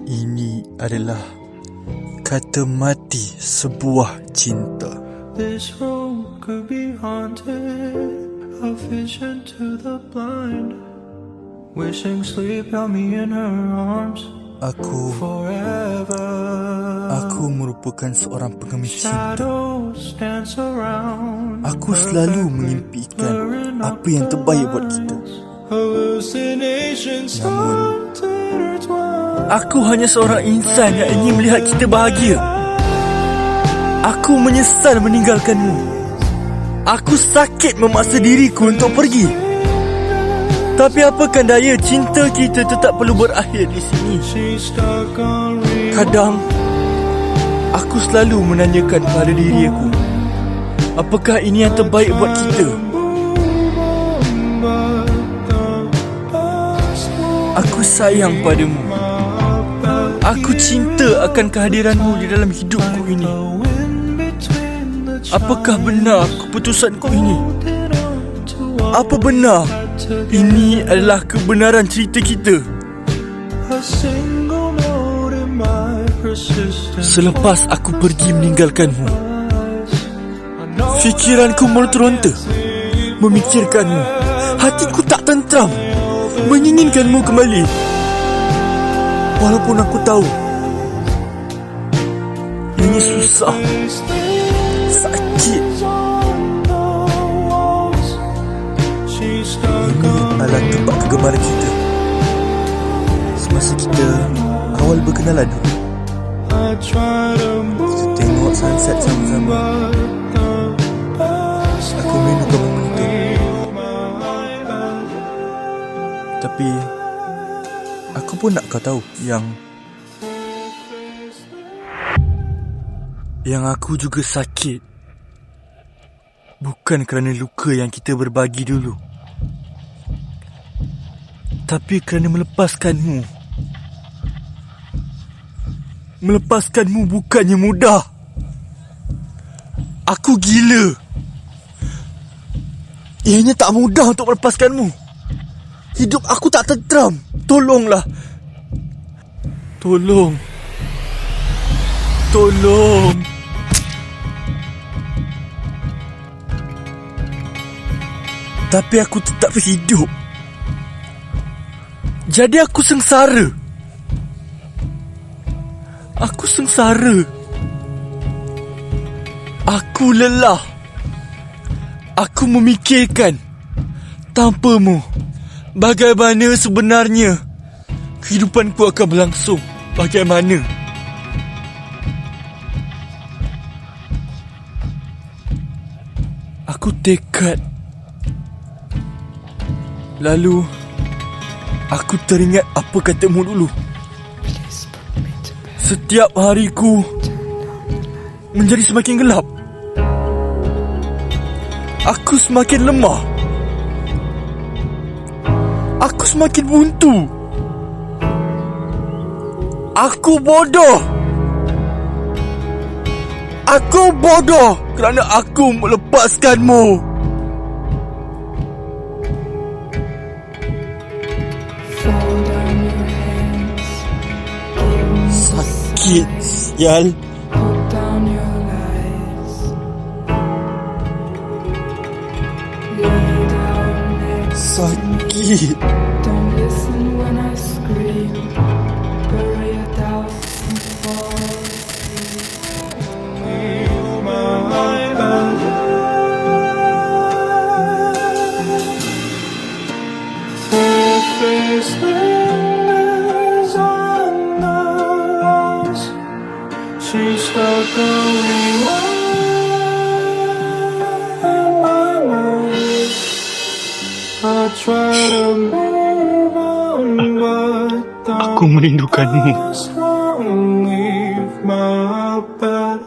Ini adalah kata mati sebuah cinta. This room could be haunted, a vision to the blind, wishing sleep held me in her arms forever. Aku merupakan seorang pengemis cinta. Shadows dance around. Aku selalu mengimpikan apa yang terbaik buat kita. Namun, aku hanya seorang insan yang ingin melihat kita bahagia. Aku menyesal meninggalkanmu. Aku sakit memaksa diriku untuk pergi. Tapi apakan daya, cinta kita tetap perlu berakhir di sini. Kadang, aku selalu menanyakan pada diri aku, apakah ini yang terbaik buat kita? Aku sayang padamu. Aku cinta akan kehadiranmu di dalam hidupku ini. Apakah benar keputusanku ini? Apa benar ini adalah kebenaran cerita kita? Selepas aku pergi meninggalkanmu, fikiranku meronta-ronta memikirkanmu. Hatiku tak tenteram menginginkanmu kembali. Walaupun aku tahu ini susah, sakit. Ini adalah tempat kegemaran kita semasa kita awal berkenalan dulu. Kita tengok sunset sama-sama. Aku merindukan momen itu. Tapi aku pun nak kau tahu yang aku juga sakit. Bukan kerana luka yang kita berbagi dulu, tapi kerana melepaskanmu. Melepaskanmu bukannya mudah. Aku gila. Ianya tak mudah untuk melepaskanmu. Hidup aku tak tenteram. Tolonglah. Tolong. Tapi aku tetap hidup. Jadi aku sengsara. Aku lelah. Aku memikirkan tanpamu bagaimana sebenarnya kehidupanku akan berlangsung. Bagaimana? Aku tekad. Lalu aku teringat apa katamu dulu. Setiap hariku menjadi semakin gelap. Aku semakin lemah. Aku semakin buntu. Aku bodoh. Aku bodoh kerana aku melepaskanmu. Sakit, sial. Sakit. Don't listen when I scream. Bury your doubts and fall asleep. Leave my bed. Her face lingers on the walls. She's stuck going on in my mind. I try to move on, but Aku merindukanmu. leave my bed.